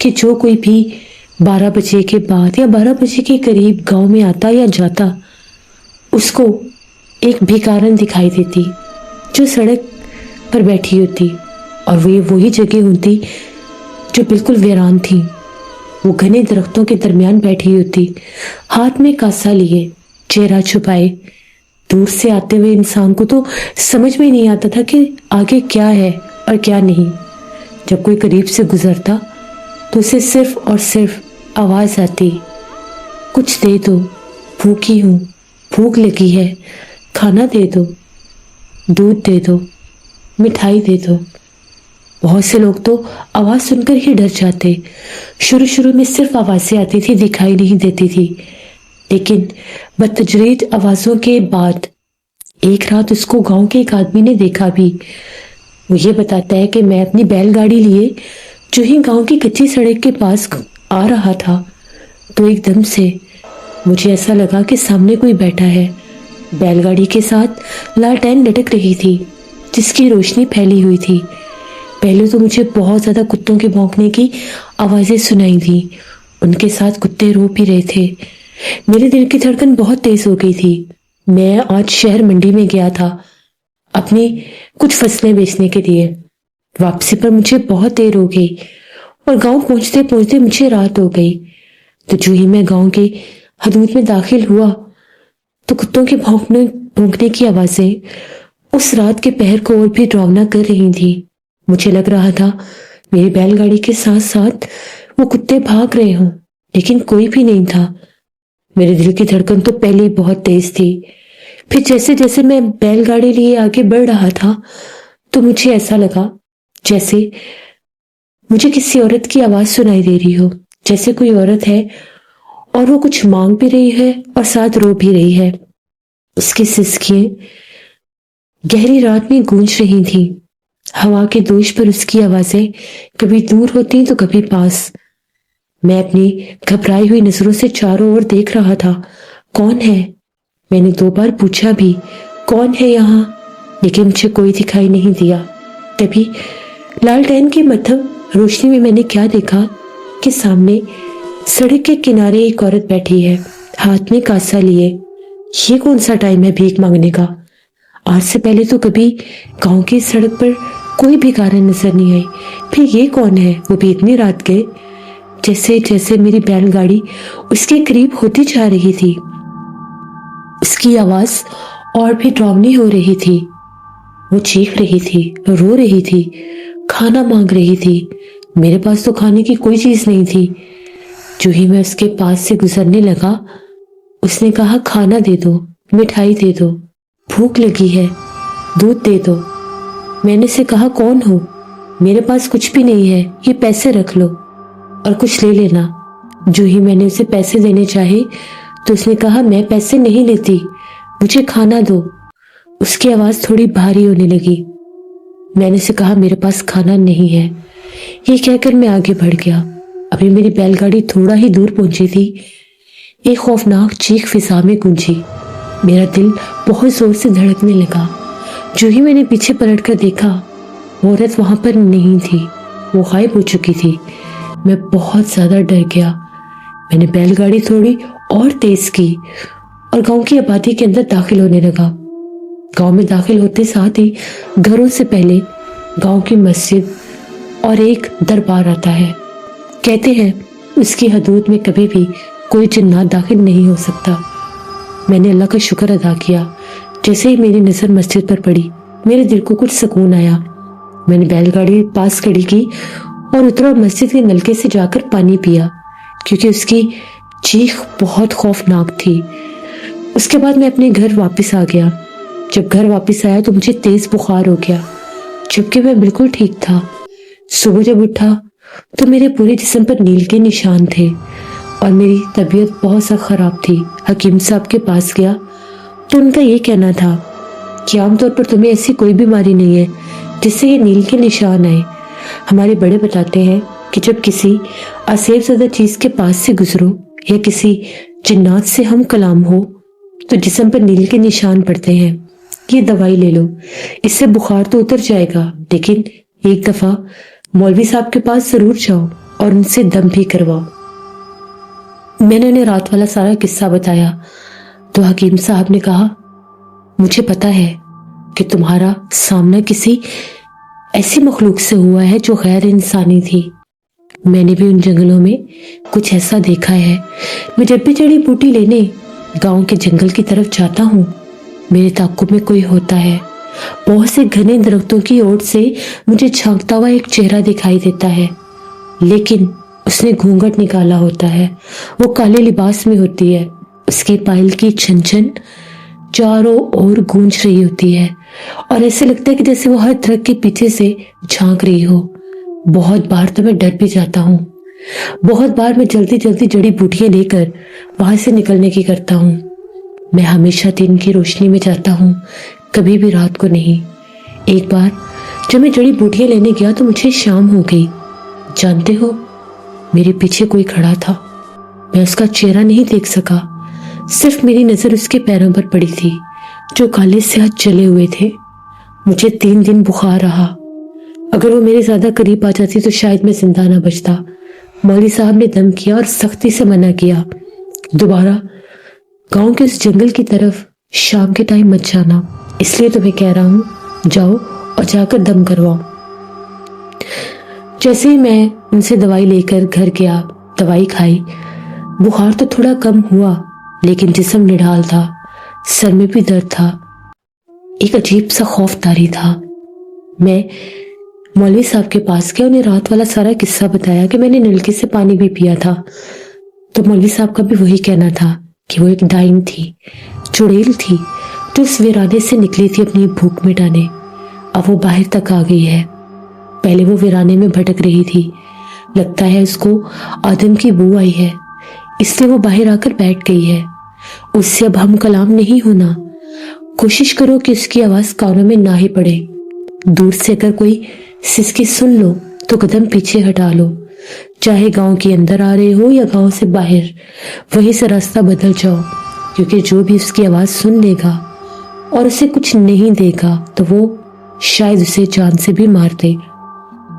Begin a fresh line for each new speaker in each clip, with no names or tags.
کہ جو کوئی بھی 12 بجے کے بعد یا 12 بجے کے قریب گاؤں میں آتا یا جاتا اس کو ایک بھیکارن دکھائی دیتی جو سڑک پر بیٹھی ہوتی، اور وہ وہی جگہ ہوتی جو بالکل ویران تھی۔ وہ گھنے درختوں کے درمیان بیٹھی ہوتی، ہاتھ میں کاسا لیے، چہرہ چھپائے۔ دور سے آتے ہوئے انسان کو تو سمجھ میں نہیں آتا تھا کہ آگے کیا ہے اور کیا نہیں۔ جب کوئی قریب سے گزرتا تو اسے صرف اور صرف آواز آتی، کچھ دے دو، بھوکی ہوں، بھوک لگی ہے، کھانا دے دو، دودھ دے دو، مٹھائی دے دو۔ بہت سے لوگ تو آواز سن کر ہی ڈر جاتے۔ شروع میں صرف آوازیں آتی تھی، دکھائی نہیں دیتی تھی، لیکن بتدریج آوازوں کے بعد ایک رات اس کو گاؤں کے ایک آدمی نے دیکھا بھی۔ وہ یہ بتاتا ہے کہ میں اپنی بیل گاڑی لیے جو ہی گاؤں کی کچی سڑک کے پاس آ رہا تھا تو ایک دم سے مجھے ایسا لگا کہ سامنے کوئی بیٹھا ہے۔ بیل گاڑی کے ساتھ لالٹین لٹک رہی تھی جس کی روشنی پھیلی ہوئی تھی۔ پہلے تو مجھے بہت زیادہ کتوں کے بھونکنے کی آوازیں سنائی دی، ان کے ساتھ کتے رو بھی رہے تھے۔ میرے دل کی دھڑکن بہت تیز ہو گئی تھی۔ میں آج شہر منڈی میں گیا تھا اپنی کچھ فصلیں بیچنے کے لیے۔ واپسی پر مجھے بہت دیر ہو گئی اور گاؤں پہنچتے پہنچتے مجھے رات ہو گئی۔ تو جو ہی میں گاؤں کے حدود میں داخل ہوا تو کتوں کے بھونکنے کی آوازیں اس رات کے پہر کو اور بھی ڈراؤنا کر رہی تھی۔ مجھے لگ رہا تھا میری بیل گاڑی کے ساتھ ساتھ وہ کتے بھاگ رہے ہوں، لیکن کوئی بھی نہیں تھا۔ میرے دل کی دھڑکن تو پہلے ہی بہت تیز تھی۔ پھر جیسے جیسے میں بیل گاڑی لیے آگے بڑھ رہا تھا تو مجھے ایسا لگا جیسے مجھے کسی عورت کی آواز سنائی دے رہی ہو، جیسے کوئی عورت ہے اور وہ کچھ مانگ بھی رہی ہے اور ساتھ رو بھی رہی ہے۔ اس کی سسکیاں گہری رات میں گونج رہی تھیں۔ ہوا کے دوش پر اس کی آوازیں کبھی دور ہوتی تو کبھی پاس۔ میں اپنی گھبرائی ہوئی نظروں سے چاروں اور دیکھ رہا تھا، کون ہے؟ میں نے 2 بار پوچھا بھی، کون ہے یہاں؟ لیکن مجھے کوئی دکھائی نہیں دیا۔ تبھی لالٹین کی مدھم روشنی میں نے کیا دیکھا کہ سامنے سڑک کے کنارے ایک عورت بیٹھی ہے، ہاتھ میں کاسا لیے۔ یہ کون سا ٹائم ہے بھیک مانگنے کا؟ آج سے پہلے تو کبھی گاؤں کی سڑک پر کوئی بھکارن نظر نہیں آئی، پھر یہ کون ہے؟ وہ بھی اتنی رات کے؟ جیسے جیسے میری بیل گاڑی اس کے قریب ہوتی جا رہی تھی اس کی آواز اور بھی ڈراؤنی ہو رہی تھی۔ وہ چیخ رہی تھی، رو رہی تھی، کھانا مانگ رہی تھی۔ میرے پاس تو کھانے کی کوئی چیز نہیں تھی۔ جو ہی میں اس کے پاس سے گزرنے لگا اس نے کہا، کھانا دے دو، مٹھائی دے دو، بھوک لگی ہے، دودھ دے دو۔ میں نے اسے کہا، کون ہو؟ میرے پاس کچھ بھی نہیں ہے، یہ پیسے رکھ لو اور کچھ لے لینا۔ جو ہی میں نے اسے پیسے دینے چاہے تو اس نے کہا، میں پیسے نہیں لیتی، مجھے کھانا دو۔ اس کی آواز تھوڑی بھاری ہونے لگی۔ میں نے اسے کہا، میرے پاس کھانا نہیں ہے۔ یہ کہہ کر میں آگے بڑھ گیا۔ ابھی میری بیل گاڑی تھوڑا ہی دور پہنچی تھی، ایک خوفناک چیخ فضا میں گونجی۔ میرا دل بہت زور سے دھڑکنے لگا۔ جو ہی میں نے پیچھے پلٹ کر دیکھا وہ عورت وہاں پر نہیں تھی، وہ غائب ہو چکی تھی۔ میں بہت زیادہ ڈر گیا۔ میں نے بیل گاڑی تھوڑی اور تیز کی اور گاؤں کی آبادی کے اندر داخل ہونے لگا۔ گاؤں میں داخل ہوتے ساتھ ہی گھروں سے پہلے گاؤں کی مسجد اور ایک دربار آتا ہے۔ کہتے ہیں اس کی حدود میں کبھی بھی کوئی جنات داخل نہیں ہو سکتا۔ میں نے اللہ کا شکر ادا کیا۔ جیسے ہی میری نظر مسجد پر پڑی میرے دل کو کچھ سکون آیا۔ میں نے بیل گاڑی پاس کھڑی کی اور اترا اور مسجد کے نلکے سے جا کر پانی پیا، کیونکہ اس کی چیخ بہت خوفناک تھی۔ اس کے بعد میں اپنے گھر واپس آ گیا۔ جب گھر واپس آیا تو مجھے تیز بخار ہو گیا، جبکہ میں بالکل ٹھیک تھا۔ صبح جب اٹھا تو میرے پورے جسم پر نیل کے نشان تھے اور میری طبیعت بہت سا خراب تھی۔ حکیم صاحب کے پاس گیا تو ان کا یہ کہنا تھا کہ عام طور پر تمہیں ایسی کوئی بیماری نہیں ہے جس سے یہ نیل کے نشان آئے۔ ہمارے بڑے بتاتے ہیں کہ جب کسی آسیب زدہ چیز کے پاس سے گزرو یا کسی جنات سے ہم کلام ہو تو جسم پر نیل کے نشان پڑتے ہیں۔ یہ دوائی لے لو، اس سے بخار تو اتر جائے گا، لیکن ایک دفعہ مولوی صاحب کے پاس ضرور جاؤ، اور ان سے دم بھی کرواؤ۔ میں نے انہیں رات والا سارا قصہ بتایا تو حکیم صاحب نے کہا، مجھے پتا ہے کہ تمہارا سامنا کسی ایسی مخلوق سے ہوا ہے جو غیر انسانی تھی۔ میں نے بھی ان جنگلوں میں کچھ ایسا دیکھا ہے۔ میں جب بھی جڑی بوٹی لینے گاؤں کے جنگل کی طرف جاتا ہوں، میرے تعاقب میں کوئی ہوتا ہے۔ بہت سے گھنے درختوں کی اوٹ سے مجھے جھانکتا ہوا ایک چہرہ دکھائی دیتا ہے، لیکن اس نے گھونگھٹ نکالا ہوتا ہے، وہ کالے لباس میں ہوتی ہے، اس کی پائل کی چھن چھن چاروں اور گونج رہی ہوتی ہے اور ایسے لگتا ہے کہ جیسے وہ ہر درخت کے پیچھے سے جھانک رہی ہو۔ بہت بار تو میں ڈر بھی جاتا ہوں، بہت بار میں جلدی جلدی جڑی بوٹیاں لے کر وہاں سے نکلنے کی کرتا ہوں۔ میں ہمیشہ دن کی روشنی میں جاتا ہوں، کبھی بھی رات کو نہیں۔ ایک بار جب میں جڑی بوٹیاں لینے گیا تو مجھے شام ہو گئی۔ جانتے ہو، میرے پیچھے کوئی کھڑا تھا۔ میں اس کا چہرہ نہیں دیکھ سکا، صرف میری نظر اس کے پیروں پر پڑی تھی جو کالے سے ہاتھ جلے ہوئے تھے۔ مجھے 3 دن بخار رہا۔ اگر وہ میرے زیادہ قریب آ جاتی تو شاید میں زندہ نہ بچتا۔ مولوی صاحب نے دم کیا اور سختی سے منع کیا، دوبارہ گاؤں کے اس جنگل کی طرف شام کے ٹائم مت جانا، اس لیے تمہیں کہہ رہا ہوں، جاؤ اور جا کر دم کرواؤ۔ جیسے ہی میں ان سے دوائی لے کر گھر گیا، دوائی کھائی، بخار تو تھوڑا کم ہوا لیکن جسم نڈھال تھا، سر میں بھی درد تھا، ایک عجیب سا خوف طاری تھا۔ میں مولوی صاحب کے پاس گیا، انہیں رات والا سارا قصہ بتایا کہ میں نے نلکے سے پانی بھی پیا تھا، تو مولوی صاحب کا بھی وہی کہنا تھا کہ وہ ایک ڈائن تھی، چڑیل تھی، جو اس ویرانے سے نکلی تھی اپنی بھوک مٹانے۔ اب وہ باہر تک آ گئی ہے۔ پہلے وہ ویرانے میں بھٹک رہی تھی، لگتا ہے اس کو آدم کی بو آئی ہے، اس لیے وہ باہر آ کر بیٹھ گئی ہے۔ اس سے اب ہم کلام نہیں ہونا، کوشش کرو کہ اس کی آواز کانوں میں نہ ہی پڑے۔ دور سے اگر کوئی سسکی سن لو تو قدم پیچھے ہٹا لو، چاہے گاؤں کے اندر آ رہے ہو یا گاؤں سے باہر، وہیں سے راستہ بدل جاؤ، کیونکہ جو بھی اس کی آواز سن لے گا اور اسے کچھ نہیں دے گا تو وہ شاید اسے جان سے بھی مار دے۔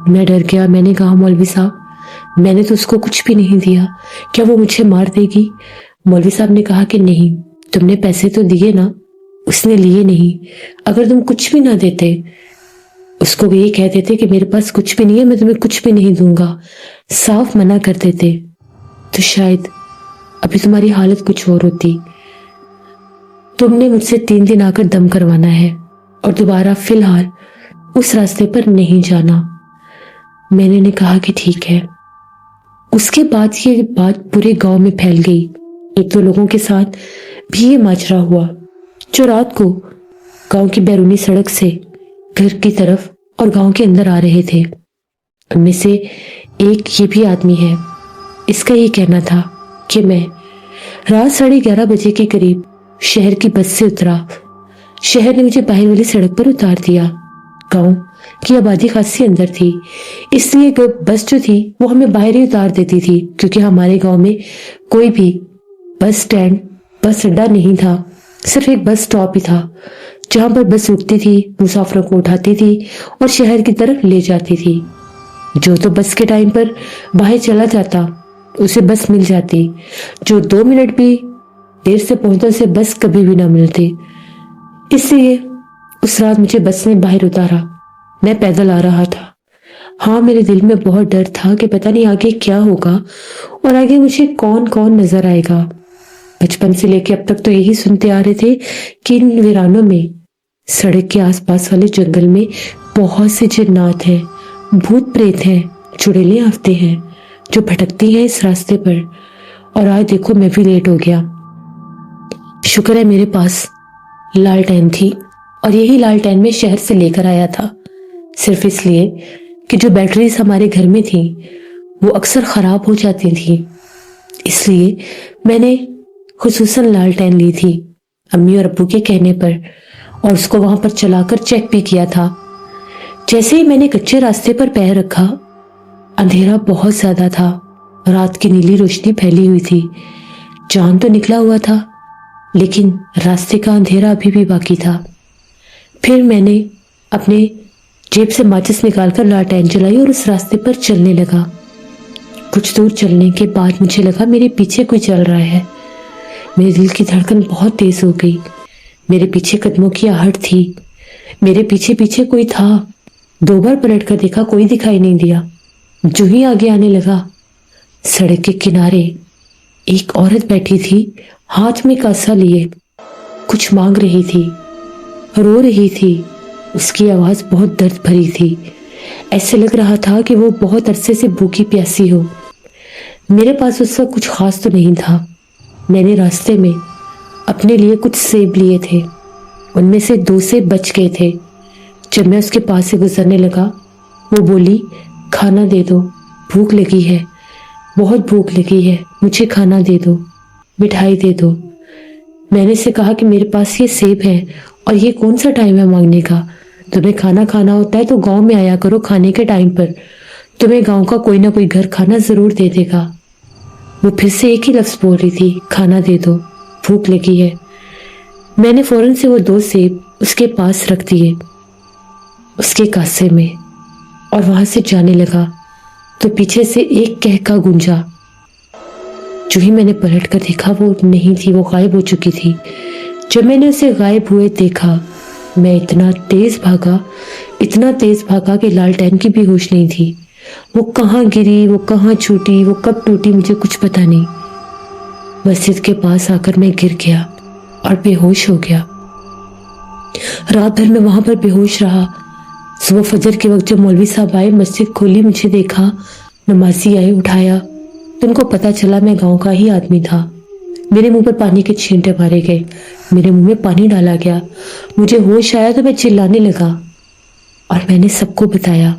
میں ڈر گیا، میں نے کہا، مولوی صاحب، میں نے تو اس کو کچھ بھی نہیں دیا، کیا وہ مجھے مار دے گی؟ مولوی صاحب نے کہا کہ نہیں، تم نے پیسے تو دیے نا؟ اس نے لیے نہیں۔ اگر تم کچھ بھی نہ دیتے، اس کو یہ کہہ دیتے کہ میرے پاس کچھ بھی نہیں ہے، میں تمہیں کچھ بھی نہیں دوں گا، صاف منع کر دیتے، تو شاید ابھی تمہاری حالت کچھ اور ہوتی۔ تم نے مجھ سے 3 دن آ کر دم کروانا ہے اور دوبارہ فی الحال اس راستے پر نہیں جانا۔ میں نے کہا کہ ٹھیک ہے۔ اس کے بعد یہ بات پورے گاؤں میں پھیل گئی۔ ایک دو لوگوں کے ساتھ بھی یہ ماجرا ہوا جو رات کو گاؤں کی بیرونی سڑک سے گھر کی طرف اور گاؤں کے اندر آ رہے تھے۔ ان میں سے ایک یہ بھی آدمی ہے۔ اس کا یہ کہنا تھا کہ میں رات 11:30 بجے کے قریب شہر کی بس سے اترا۔ شہر نے مجھے باہر والی سڑک پر اتار دیا۔ گاؤں کی آبادی خاصی اندر تھی، اس لیے بس جو تھی وہ ہمیں باہر ہی اتار دیتی تھی، کیونکہ ہمارے گاؤں میں کوئی بھی بس سٹینڈ، بس اڈا نہیں تھا، صرف ایک بس سٹاپ ہی تھا جہاں پر بس رکتی تھی، مسافروں کو اٹھاتی تھی اور شہر کی طرف لے جاتی تھی۔ جو تو بس کے ٹائم پر باہر چلا جاتا اسے بس مل جاتی، جو 2 منٹ بھی دیر سے پہنچتا اسے بس کبھی بھی نہ ملتی۔ اس لیے اس رات مجھے بس نے باہر اتارا۔ میں پیدل آ رہا تھا۔ ہاں، میرے دل میں بہت ڈر تھا کہ پتہ نہیں آگے کیا ہوگا اور آگے مجھے کون کون نظر آئے گا۔ بچپن سے لے کے اب تک تو یہی سنتے آ رہے تھے کہ ان ویرانوں میں، سڑک کے آس پاس والے جنگل میں بہت سے جنات ہیں، بھوت پریت ہیں، چڑیلیں آفتے ہیں جو بھٹکتی ہیں اس راستے پر۔ اور آج دیکھو میں بھی لیٹ ہو گیا۔ شکر ہے میرے پاس لالٹین تھی، اور یہی لالٹین میں شہر سے لے کر آیا تھا، صرف اس لیے کہ جو بیٹریز ہمارے گھر میں تھیں وہ اکثر خراب ہو جاتی تھیں، اس لیے میں نے خصوصاً لالٹین لی تھی امی اور ابو کے کہنے پر، اور اس کو وہاں پر چلا کر چیک بھی کیا تھا۔ جیسے ہی میں نے کچے راستے پر پیر رکھا، اندھیرا بہت زیادہ تھا، رات کی نیلی روشنی پھیلی ہوئی تھی، چاند تو نکلا ہوا تھا لیکن راستے کا اندھیرا ابھی بھی باقی تھا۔ پھر میں نے اپنے جیب سے ماچس نکال کر لالٹین جلائی اور اس راستے پر چلنے لگا۔ کچھ دور چلنے کے بعد مجھے لگا میرے پیچھے کوئی چل رہا ہے۔ میرے دل کی دھڑکن بہت تیز ہو گئی۔ میرے پیچھے قدموں کی آہٹ تھی۔ میرے پیچھے پیچھے کوئی تھا۔ 2 بار پلٹ کر دیکھا، کوئی دکھائی نہیں دیا۔ جو ہی آگے آنے لگا، سڑک کے کنارے ایک عورت بیٹھی تھی، ہاتھ میں کاسا لیے کچھ مانگ رہی تھی، رو رہی تھی۔ اس کی آواز بہت درد بھری تھی۔ ایسے لگ رہا تھا کہ وہ بہت عرصے سے بھوکی پیاسی ہو۔ میرے پاس اس وقت کچھ خاص تو نہیں تھا۔ میں نے راستے میں اپنے لیے کچھ سیب لیے تھے، ان میں سے 2 سیب بچ گئے تھے۔ جب میں اس کے پاس سے گزرنے لگا، وہ بولی، کھانا دے دو، بھوک لگی ہے، بہت بھوک لگی ہے، مجھے کھانا دے دو، مٹھائی دے دو۔ میں نے اسے کہا کہ میرے پاس یہ سیب ہے اور یہ کون سا ٹائم ہے مانگنے کا؟ تمہیں کھانا کھانا ہوتا ہے تو گاؤں میں آیا کرو کھانے کے ٹائم پر، تمہیں گاؤں کا کوئی نہ کوئی گھر کھانا ضرور دے دے گا۔ وہ پھر سے ایک ہی لفظ بول رہی تھی، کھانا دے دو، بھوک لگی ہے۔ میں نے فوراً سے وہ 2 سیب اس کے پاس رکھ دیے اس کے کاسے میں اور وہاں سے جانے لگا تو پیچھے سے ایک کہکا گونجا۔ جو ہی میں نے پلٹ کر دیکھا، وہ نہیں تھی، وہ غائب ہو چکی تھی۔ جب میں نے اسے غائب ہوئے دیکھا، میں اتنا تیز بھاگا کہ لالٹین کی بھی ہوش نہیں تھی۔ وہ کہاں گری، وہ کہاں چھوٹی، وہ کب ٹوٹی، مجھے کچھ پتا نہیں۔ مسجد کے پاس آ کر میں گر گیا اور بے ہوش ہو گیا۔ رات بھر میں وہاں پر بے ہوش رہا۔ صبح فجر کے وقت جب مولوی صاحب آئے، مسجد کھولی، مجھے دیکھا، نمازی آئے، اٹھایا تو ان کو پتا چلا میں گاؤں کا ہی آدمی تھا۔ میرے منہ پر پانی کے چھینٹے مارے گئے، میرے منہ میں پانی ڈالا گیا۔ مجھے ہوش آیا تو میں چلانے لگا اور میں نے سب کو بتایا۔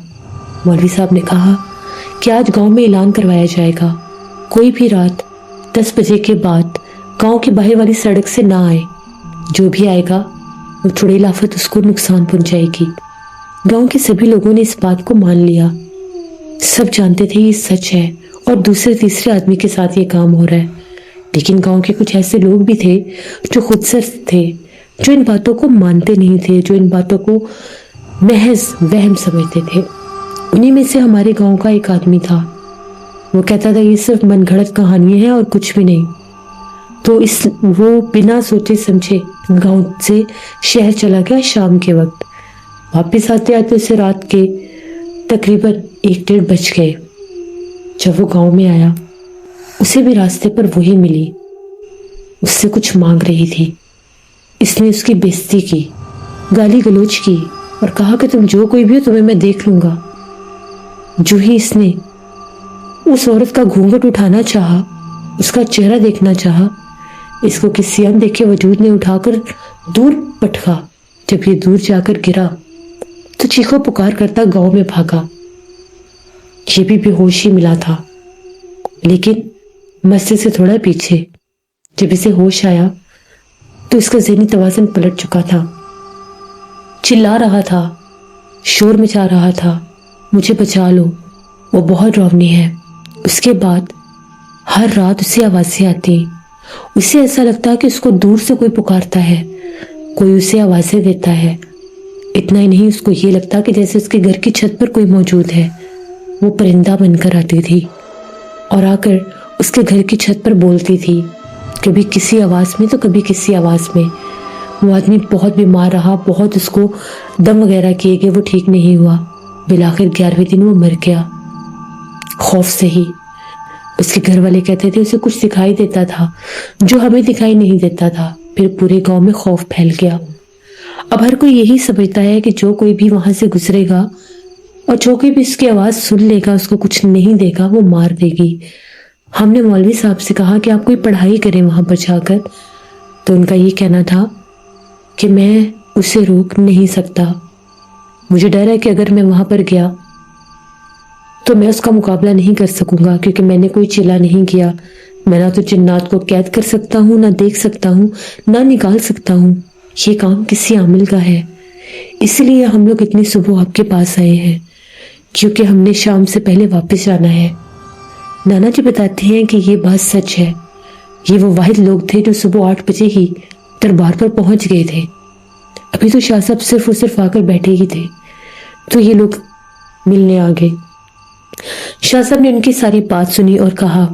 مولوی صاحب نے کہا کہ آج گاؤں میں اعلان کروایا جائے گا، کوئی بھی رات 10 بجے کے بعد گاؤں کی باہر والی سڑک سے نہ آئے، جو بھی آئے گا وہ تھوڑی لافت اس کو نقصان پہنچائے گی۔ گاؤں کے سبھی لوگوں نے اس بات کو مان لیا۔ سب جانتے تھے یہ سچ ہے اور دوسرے تیسرے آدمی کے ساتھ یہ کام ہو رہا ہے، لیکن گاؤں کے کچھ ایسے لوگ بھی تھے جو خود سرد تھے، جو ان باتوں کو مانتے نہیں تھے، جو ان باتوں کو محض وہم سمجھتے تھے۔ انہی میں سے ہمارے گاؤں کا ایک آدمی تھا۔ وہ کہتا تھا یہ صرف من گھڑت کہانیاں ہیں اور کچھ بھی نہیں۔ تو وہ بنا سوچے سمجھے گاؤں سے شہر چلا گیا شام کے وقت۔ واپس آتے آتے اسے رات کے تقریباً 1-1:30 بج گئے۔ جب وہ گاؤں میں آیا، اسے بھی راستے پر وہی ملی، اس سے کچھ مانگ رہی تھی۔ اس نے اس کی بے عزتی کی، گالی گلوچ کی اور کہا کہ تم جو کوئی بھی ہو، تمہیں میں دیکھ لوں گا۔ جو ہی اس نے اس عورت کا گھونگھٹ اٹھانا چاہا، اس کا چہرہ دیکھنا چاہا، اس کو کسی اندیکھے وجود نے اٹھا کر دور پٹکا۔ جب یہ دور جا کر گرا تو چیخو پکار کرتا گاؤں میں بھاگا۔ یہ بھی بے ہوش ہی ملا تھا، لیکن مسجد سے تھوڑا پیچھے۔ جب اسے ہوش آیا تو اس کا ذہنی توازن پلٹ چکا تھا، چلا رہا تھا، شور مچا رہا تھا، مجھے بچا لو، وہ بہت روانی ہے۔ اس کے بعد ہر رات اسے آوازیں آتی، اسے ایسا لگتا کہ اس کو دور سے کوئی پکارتا ہے، کوئی اسے آوازیں دیتا ہے۔ اتنا ہی نہیں، اس کو یہ لگتا کہ جیسے اس کے گھر کی چھت پر کوئی موجود ہے۔ وہ پرندہ بن کر آتی تھی اور آ کر اس کے گھر کی چھت پر بولتی تھی، کبھی کسی آواز میں تو کبھی کسی آواز میں۔ وہ آدمی بہت بیمار رہا، بہت اس کو دم وغیرہ کیے گئے، وہ ٹھیک نہیں ہوا۔ بالآخر 11ویں دن وہ مر گیا، خوف سے ہی۔ اس کے گھر والے کہتے تھے اسے کچھ دکھائی دیتا تھا جو ہمیں دکھائی نہیں دیتا تھا۔ پھر پورے گاؤں میں خوف پھیل گیا۔ اب ہر کوئی یہی سمجھتا ہے کہ جو کوئی بھی وہاں سے گزرے گا اور جو کوئی بھی اس کی آواز سن لے گا، اس کو کچھ نہیں دے گا، وہ مار دے گی۔ ہم نے مولوی صاحب سے کہا کہ آپ کوئی پڑھائی کریں وہاں پر جا کر، تو ان کا یہ کہنا تھا کہ میں اسے روک نہیں سکتا۔ مجھے ڈر ہے کہ اگر میں وہاں پر گیا تو میں اس کا مقابلہ نہیں کر سکوں گا، کیونکہ میں نے کوئی چلا نہیں کیا۔ میں نہ تو جنات کو قید کر سکتا ہوں، نہ دیکھ سکتا ہوں، نہ نکال سکتا ہوں۔ یہ کام کسی عامل کا ہے، اس لیے ہم لوگ اتنی صبح آپ کے پاس آئے ہیں، کیونکہ ہم نے شام سے پہلے واپس جانا ہے۔ نانا جی بتاتے ہیں کہ یہ بات سچ ہے۔ یہ وہ واحد لوگ تھے جو صبح 8 بجے ہی دربار پر پہنچ گئے تھے۔ ابھی تو شاہ صاحب صرف اور صرف آ کر بیٹھے ہی تھے، تو یہ لوگ ملنے آ گئے۔ شاہ صاحب نے ان کی ساری بات سنی اور کہا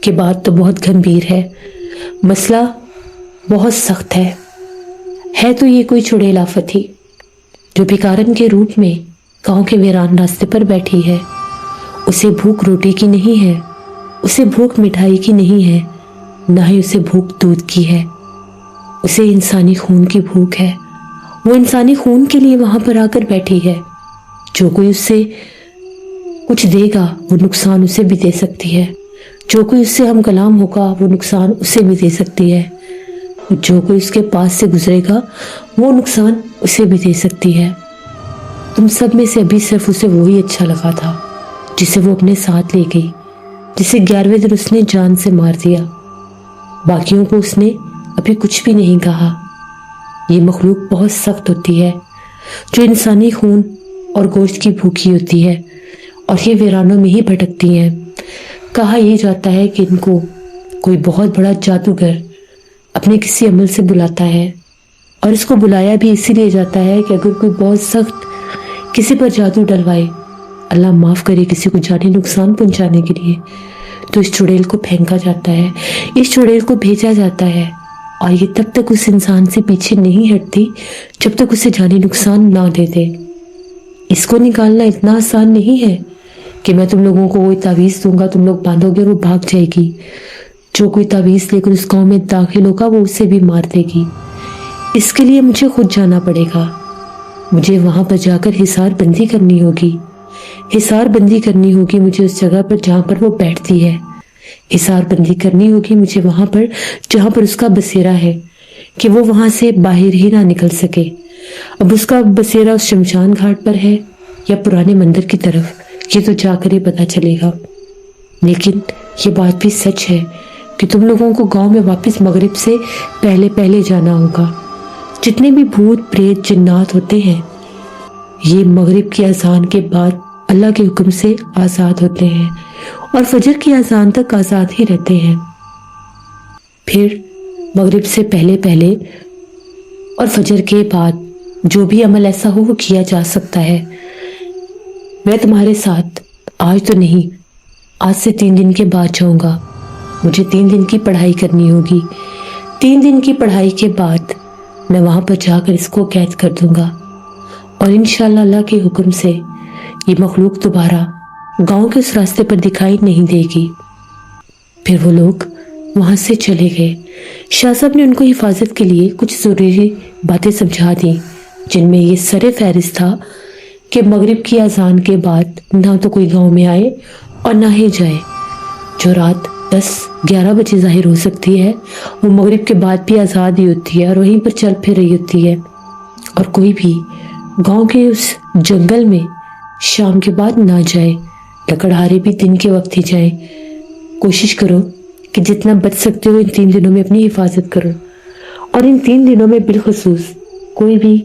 کہ بات تو بہت گھمبیر ہے، مسئلہ بہت سخت ہے تو یہ کوئی چڑیل آفت ہی جو بھکارن کے روپ میں گاؤں کے ویران راستے پر بیٹھی ہے۔ اسے بھوک روٹی کی نہیں ہے، اسے بھوک مٹھائی کی نہیں ہے، نہ ہی اسے بھوک دودھ کی ہے، اسے انسانی خون کی بھوک ہے۔ وہ انسانی خون کے لیے وہاں پر آ کر بیٹھی ہے۔ جو کوئی اس سے کچھ دے گا وہ نقصان اسے بھی دے سکتی ہے، جو کوئی اس سے ہم کلام ہوگا وہ نقصان اسے بھی دے سکتی ہے، جو کوئی اس کے پاس سے گزرے گا وہ نقصان اسے بھی دے سکتی ہے۔ تم سب میں سے ابھی صرف اسے وہی اچھا لگا تھا جسے وہ اپنے ساتھ لے گئی، جسے 11ویں دن اس نے جان سے مار دیا۔ باقیوں کو اس نے ابھی کچھ بھی نہیں کہا۔ یہ مخلوق بہت سخت ہوتی ہے جو انسانی خون اور گوشت کی بھوکی ہوتی ہے، اور یہ ویرانوں میں ہی بھٹکتی ہیں۔ کہا یہ جاتا ہے کہ ان کو کوئی بہت بڑا جادوگر اپنے کسی عمل سے بلاتا ہے، اور اس کو بلایا بھی اسی لیے جاتا ہے کہ اگر کوئی بہت سخت کسی پر جادو ڈلوائے، اللہ معاف کرے کسی کو جانی نقصان پہنچانے کے لیے، تو اس چڑیل کو پھینکا جاتا ہے، اس چڑیل کو بھیجا جاتا ہے، اور یہ تب تک اس انسان سے پیچھے نہیں ہٹتی جب تک اسے جانی نقصان نہ دے دے۔ اس کو نکالنا اتنا آسان نہیں ہے کہ میں تم لوگوں کو کوئی تعویذ دوں گا، تم لوگ باندھو گے اور وہ بھاگ جائے گی۔ جو کوئی تعویذ لے کر اس گاؤں میں داخل ہوگا وہ اسے بھی مار دے گی۔ اس کے لیے مجھے خود جانا پڑے گا، مجھے وہاں پر جا کر حصار بندی کرنی ہوگی، حصار بندی کرنی ہوگی مجھے اس جگہ پر جہاں پر وہ بیٹھتی ہے، حصار بندی کرنی ہوگی مجھے وہاں پر جہاں پر اس کا بسیرا ہے کہ وہ وہاں سے باہر ہی نہ نکل سکے۔ اب اس کا بسیرا اس شمشان گھاٹ پر ہے یا پرانے مندر کی طرف، یہ تو جا کر ہی پتا چلے گا۔ لیکن یہ بات بھی سچ ہے کہ تم لوگوں کو گاؤں میں واپس مغرب سے پہلے جانا ہوگا۔ جتنے بھی بھوت پریت جنات ہوتے ہیں یہ مغرب کی اذان کے بعد اللہ کے حکم سے آزاد ہوتے ہیں اور فجر کی اذان تک آزاد ہی رہتے ہیں۔ پھر مغرب سے پہلے اور فجر کے بعد جو بھی عمل ایسا ہو وہ کیا جا سکتا ہے۔ میں تمہارے ساتھ آج تو نہیں، آج سے 3 دن کے بعد جاؤں گا۔ مجھے 3 دن کی پڑھائی کرنی ہوگی۔ 3 دن کی پڑھائی کے بعد میں وہاں پر جا کر اس کو قید کر دوں گا، اور انشاءاللہ اللہ کے حکم سے یہ مخلوق دوبارہ گاؤں کے اس راستے پر دکھائی نہیں دے گی۔ پھر وہ لوگ وہاں سے چلے گئے۔ شاہ صاحب نے ان کو حفاظت کے لیے کچھ ضروری باتیں سمجھا دی، جن میں یہ سر فہرست تھا کہ مغرب کی اذان کے بعد نہ تو کوئی گاؤں میں آئے اور نہ ہی جائے۔ جو رات 10-11 بجے ظاہر ہو سکتی ہے وہ مغرب کے بعد بھی آزاد ہی ہوتی ہے اور وہیں پر چل پھر رہی ہوتی ہے، اور کوئی بھی گاؤں کے اس جنگل میں شام کے بعد نہ جائے۔ لکڑہارے بھی دن کے وقت ہی جائیں۔ کوشش کرو کہ جتنا بچ سکتے ہو ان 3 دنوں میں اپنی حفاظت کرو، اور ان 3 دنوں میں بالخصوص کوئی بھی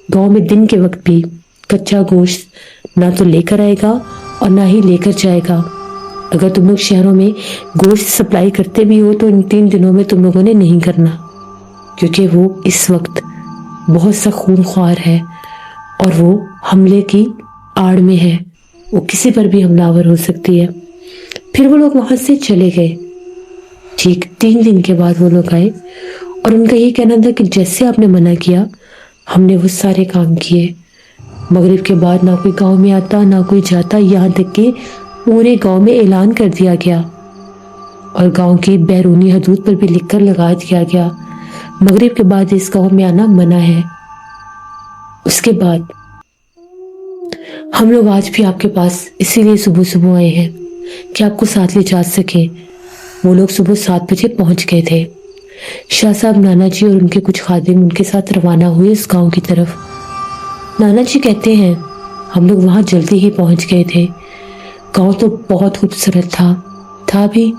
گاؤں میں دن کے وقت بھی کچا گوشت نہ تو لے کر آئے گا اور نہ ہی لے کر جائے گا۔ اگر تم لوگ شہروں میں گوشت سپلائی کرتے بھی ہو تو ان 3 دنوں میں تم لوگوں نے نہیں کرنا، کیونکہ وہ اس وقت بہت سا خون خوار ہے اور وہ حملے کی آڑ میں ہے، وہ کسی پر بھی حملہ آور ہو سکتی ہے۔ پھر وہ لوگ وہاں سے چلے گئے۔ ٹھیک 3 دن کے بعد وہ لوگ آئے اور ان کا یہ کہنا تھا کہ جیسے آپ نے منع کیا ہم نے وہ سارے کام کیے۔ مغرب کے بعد نہ کوئی گاؤں میں آتا نہ کوئی جاتا، یہاں تک کہ پورے گاؤں میں اعلان کر دیا گیا اور گاؤں کی بیرونی حدود پر بھی لکھ کر لگا دیا گیا مغرب کے بعد اس گاؤں میں آنا منع ہے۔ اس کے بعد ہم لوگ آج بھی آپ کے پاس اسی لیے صبح آئے ہیں کہ آپ کو ساتھ لے جا سکیں۔ وہ لوگ صبح 7 بجے پہنچ گئے تھے۔ شاہ صاحب، نانا جی اور ان کے کچھ خادم ان کے ساتھ روانہ ہوئے اس گاؤں کی طرف۔ نانا جی کہتے ہیں ہم لوگ وہاں جلدی ہی پہنچ گئے تھے۔ گاؤں تو بہت خوبصورت تھا بھی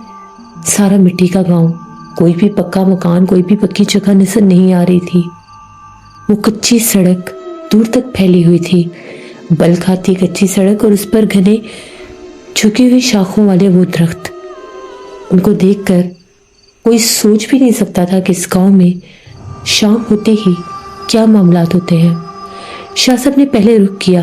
سارا مٹی کا گاؤں، کوئی بھی پکا مکان، کوئی بھی پکی جگہ نظر نہیں آ رہی تھی۔ وہ کچی سڑک دور تک پھیلی ہوئی تھی، بل کھاتی کچی سڑک، اور اس پر گھنے جھکی ہوئی شاخوں والے وہ درخت۔ ان کو دیکھ کر کوئی سوچ بھی نہیں سکتا تھا کہ اس گاؤں میں شام ہوتے ہی کیا معاملات ہوتے ہیں۔ شاہ صاحب نے پہلے رخ کیا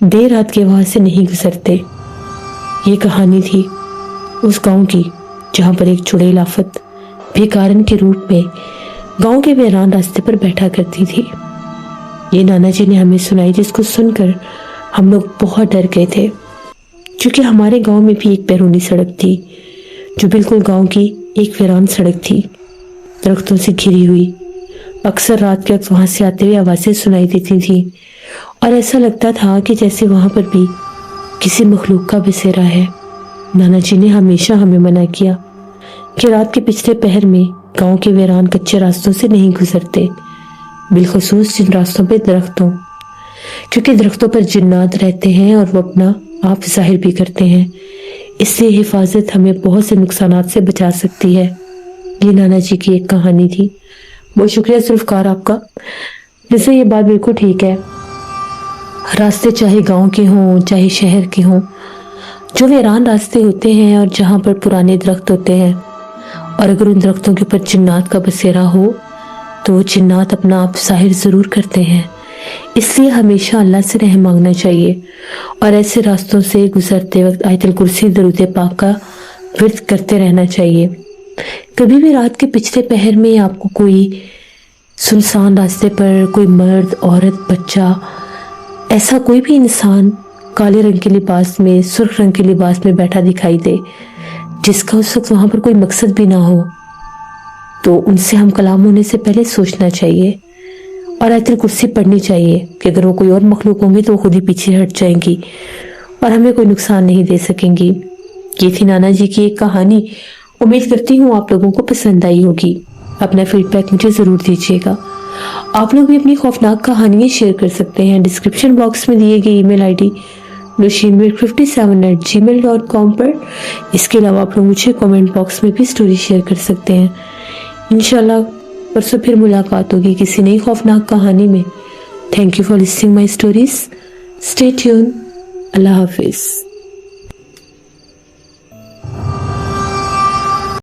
دیر رات کے وہاں سے نہیں گزرتے۔ یہ کہانی تھی اس گاؤں کی جہاں پر ایک چڑیل آفت بے کارن کے روپ میں گاؤں کے ویران راستے پر بیٹھا کرتی تھی۔ یہ نانا جی نے ہمیں سنائی، جس کو سن کر ہم لوگ بہت ڈر گئے تھے، کیونکہ ہمارے گاؤں میں بھی ایک بیرونی سڑک تھی جو بالکل گاؤں کی ایک ویران سڑک تھی، درختوں سے گھری ہوئی۔ اکثر رات کے وقت وہاں سے آتے ہوئے آوازیں سنائی دیتی تھی اور ایسا لگتا تھا کہ جیسے وہاں پر بھی کسی مخلوق کا بسیرا ہے۔ نانا جی نے ہمیشہ ہمیں منع کیا کہ رات کے پچھلے پہر میں گاؤں کے ویران کچے راستوں سے نہیں گزرتے، بالخصوص جن راستوں پہ درختوں، کیونکہ درختوں پر جنات رہتے ہیں اور وہ اپنا آپ ظاہر بھی کرتے ہیں۔ اس لیے حفاظت ہمیں بہت سے نقصانات سے بچا سکتی ہے۔ یہ نانا جی کی ایک کہانی تھی۔ بہت شکریہ ذوالفقار آپ کا۔ ویسے یہ بات بالکل ٹھیک ہے، راستے چاہے گاؤں کے ہوں چاہے شہر کے ہوں، جو ویران راستے ہوتے ہیں اور جہاں پر پرانے درخت ہوتے ہیں، اور اگر ان درختوں کے اوپر جنات کا بسیرا ہو تو وہ جنات اپنا آپ ظاہر ضرور کرتے ہیں۔ اس لیے ہمیشہ اللہ سے رحم مانگنا چاہیے اور ایسے راستوں سے گزرتے وقت آیت الکرسی درود پاک کا ورد کرتے رہنا چاہیے۔ کبھی بھی رات کے پچھلے پہر میں آپ کو کوئی سنسان راستے پر کوئی مرد، عورت، بچہ، ایسا کوئی بھی انسان کالے رنگ کے لباس میں، سرخ رنگ کے لباس میں بیٹھا دکھائی دے، جس کا اس وقت وہاں پر کوئی مقصد بھی نہ ہو، تو ان سے ہم کلام ہونے سے پہلے سوچنا چاہیے اور آیت الکرسی پڑھنی چاہیے کہ اگر وہ کوئی اور مخلوق ہوں گے تو وہ خود ہی پیچھے ہٹ جائیں گی اور ہمیں کوئی نقصان نہیں دے سکیں گی۔ یہ تھی نانا جی کی ایک کہانی۔ امید کرتی ہوں آپ لوگوں کو پسند آئی ہوگی۔ اپنا فیڈ بیک مجھے ضرور دیجیے گا۔ آپ لوگ بھی اپنی خوفناک کہانیاں شیئر کر سکتے ہیں ڈسکرپشن باکس میں دیے گئے ای میل آئی ڈی noshinmir57@gmail.com پر۔ اس کے علاوہ آپ لوگ مجھے کومنٹ باکس میں بھی سٹوری شیئر کر سکتے ہیں۔ انشاءاللہ پرسوں پھر ملاقات ہوگی کسی نئی خوفناک کہانی میں۔ Thank you for listening my stories. Stay tune. اللہ حافظ۔